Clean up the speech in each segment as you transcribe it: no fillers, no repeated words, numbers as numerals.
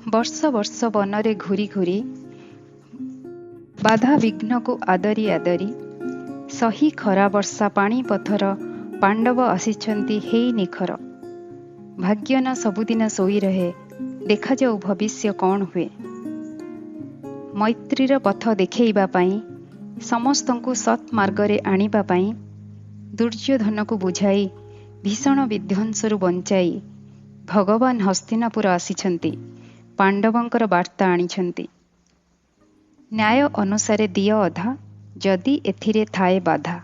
ବର୍ଷ ବର୍ଷ ବନରେ ଘୁରି ଘୁରି ବାଧା ବିଘ୍ନକୁ ଆଦରି ଆଦରି ସହି ଖରା ବର୍ଷା ପାଣି ପଥର ପାଣ୍ଡବ ଆସିଛନ୍ତି ହେଇ ନିଖର। ଭାଗ୍ୟନ ସବୁଦିନ ଶୋଇ ରହେ, ଦେଖାଯାଉ ଭବିଷ୍ୟ କ'ଣ ହୁଏ। ମୈତ୍ରୀର ପଥ ଦେଖେଇବା ପାଇଁ, ସମସ୍ତଙ୍କୁ ସତ୍ ମାର୍ଗରେ ଆଣିବା ପାଇଁ, ଦୁର୍ଯ୍ୟୋଧନକୁ ବୁଝାଇ ଭୀଷଣ ବିଧ୍ୱଂସରୁ ବଞ୍ଚାଇ ଭଗବାନ ହସ୍ତିନାପୁର ଆସିଛନ୍ତି, ପାଣ୍ଡବଙ୍କର ବାର୍ତ୍ତା ଆଣିଛନ୍ତି। ନ୍ୟାୟ ଅନୁସାରେ ଦିଅ ଅଧା, ଯଦି ଏଥିରେ ଥାଏ ବାଧା,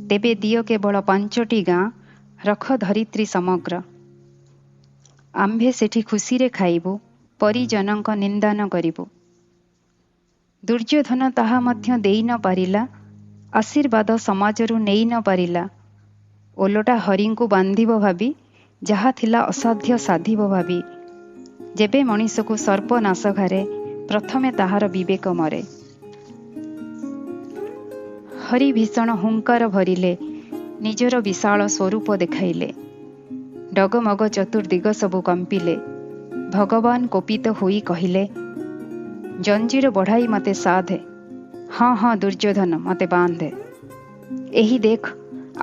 ତେବେ ଦିଅ କେବଳ 5ଟି ଗାଁ, ରଖ ଧରିତ୍ରୀ ସମଗ୍ର। ଆମ୍ଭେ ସେଠି ଖୁସିରେ ଖାଇବୁ, ପରିଜନଙ୍କ ନିନ୍ଦା ନ କରିବୁ। ଦୁର୍ଯ୍ୟୋଧନ ତାହା ମଧ୍ୟ ଦେଇ ନ ପାରିଲା, ଆଶୀର୍ବାଦ ସମାଜରୁ ନେଇ ନ ପାରିଲା। ଓଲଟା ହରିଙ୍କୁ ବାନ୍ଧିବ ଭାବି, ଯାହା ଥିଲା ଅସାଧ୍ୟ ସାଧିବ ଭାବି। ଯେବେ ମଣିଷକୁ ସର୍ବନାଶ ଘାରେ, ପ୍ରଥମେ ତାହାର ବିବେକ ମରେ। ହରି ଭୀଷଣ ହୁଙ୍କାର ଭରିଲେ, ନିଜର ବିଶାଳ ସ୍ୱରୂପ ଦେଖାଇଲେ। ଡଗମଗ ଚତୁର୍ଦିଗ ସବୁ କମ୍ପିଲେ। ଭଗବାନ କୋପିତ ହୋଇ କହିଲେ, ଜଞ୍ଜିର ବଢ଼ାଇ ମତେ ସାଧେ। ହଁ ହଁ ଦୁର୍ଯ୍ୟୋଧନ, ମତେ ବାନ୍ଧେ। ଏହି ଦେଖ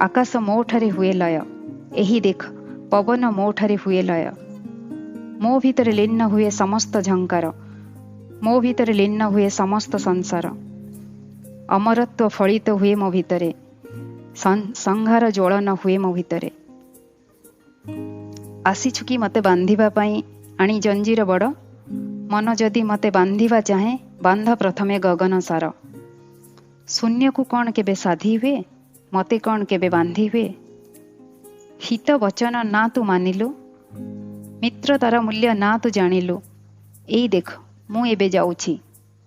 ଆକାଶ ମୋଠାରେ ହୁଏ ଲୟ, ଏହି ଦେଖ ପବନ ମୋଠାରେ ହୁଏ ଲୟ। ମୋ ଭିତରେ ଲୀନ ହୁଏ ସମସ୍ତ ଝଙ୍କାର, ମୋ ଭିତରେ ଲୀନ ହୁଏ ସମସ୍ତ ସଂସାର। ଅମରତ୍ୱ ଫଳିତ ହୁଏ ମୋ ଭିତରେ, ସଂହାର ଜ୍ୱଳନ ହୁଏ ମୋ ଭିତରେ। ଆସିଛୁ କି ମତେ ବାନ୍ଧିବା ପାଇଁ ଆଣି ଜଞ୍ଜିର ବଡ଼, ମନ ଯଦି ମତେ ବାନ୍ଧିବା ଚାହେଁ, ବାନ୍ଧ ପ୍ରଥମେ ଗଗନ ସାର। ଶୂନ୍ୟକୁ କ'ଣ କେବେ ସାଧି ହୁଏ, ମତେ କ'ଣ କେବେ ବାନ୍ଧି ହୁଏ। ହିତ ବଚନ ନା ତୁ ମାନିଲୁ, ମିତ୍ରତାର ମୂଲ୍ୟ ନା ତୁ ଜାଣିଲୁ। ଏଇ ଦେଖ ମୁଁ ଏବେ ଯାଉଛି,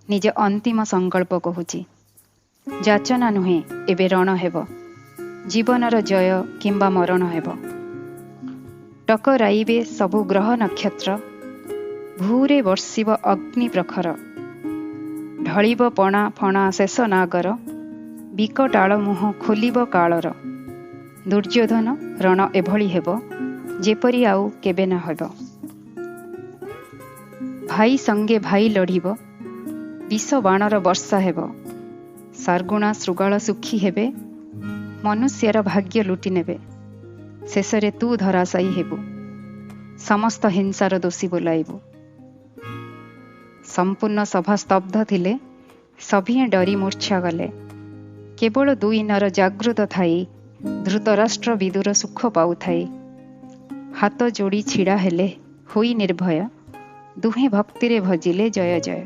ନିଜ ଅନ୍ତିମ ସଂକଳ୍ପ କହୁଛି। ଯାଚନା ନୁହେଁ ଏବେ ରଣ ହେବ, ଜୀବନର ଜୟ କିମ୍ବା ମରଣ ହେବ। ଟକରାଇବେ ସବୁ ଗ୍ରହ ନକ୍ଷତ୍ର, ଭୂରେ ବର୍ଷିବ ଅଗ୍ନି ପ୍ରଖର। ଢଳିବ ପଣା ଫଣା ଶେଷ ନାଗର, ବିକଟାଳ ମୁହଁ ଖୋଲିବ କାଳର। ଦୁର୍ଯ୍ୟୋଧନ ରଣ ଏଭଳି ହେବ, ଯେପରି ଆଉ କେବେ ନ ହେବ। ଭାଇ ସଙ୍ଗେ ଭାଇ ଲଢ଼ିବ, ବିଷ ବାଣର ବର୍ଷା ହେବ। ଶାର୍ଗୁଣା ଶୃଗାଳ ସୁଖୀ ହେବେ, ମନୁଷ୍ୟର ଭାଗ୍ୟ ଲୁଟି ନେବେ। ଶେଷରେ ତୁ ଧରାଶାୟୀ ହେବୁ, ସମସ୍ତ ହିଂସାର ଦୋଷୀ ବୋଲାଇବୁ। ସମ୍ପୂର୍ଣ୍ଣ ସଭା ସ୍ତବ୍ଧ ଥିଲେ, ସଭିଏଁ ଡରି ମୂର୍ଚ୍ଛା ଗଲେ। କେବଳ 2 ନର ଜାଗୃତ ଥାଇ, ଧୃତରାଷ୍ଟ୍ର ବିଦୁର ସୁଖ ପାଉଥାଇ। ହାତ ଯୋଡ଼ି ଛିଡ଼ା ହେଲେ ହୋଇ ନିର୍ଭୟ, ଦୁହେଁ ଭକ୍ତିରେ ଭଜିଲେ ଜୟ ଜୟ।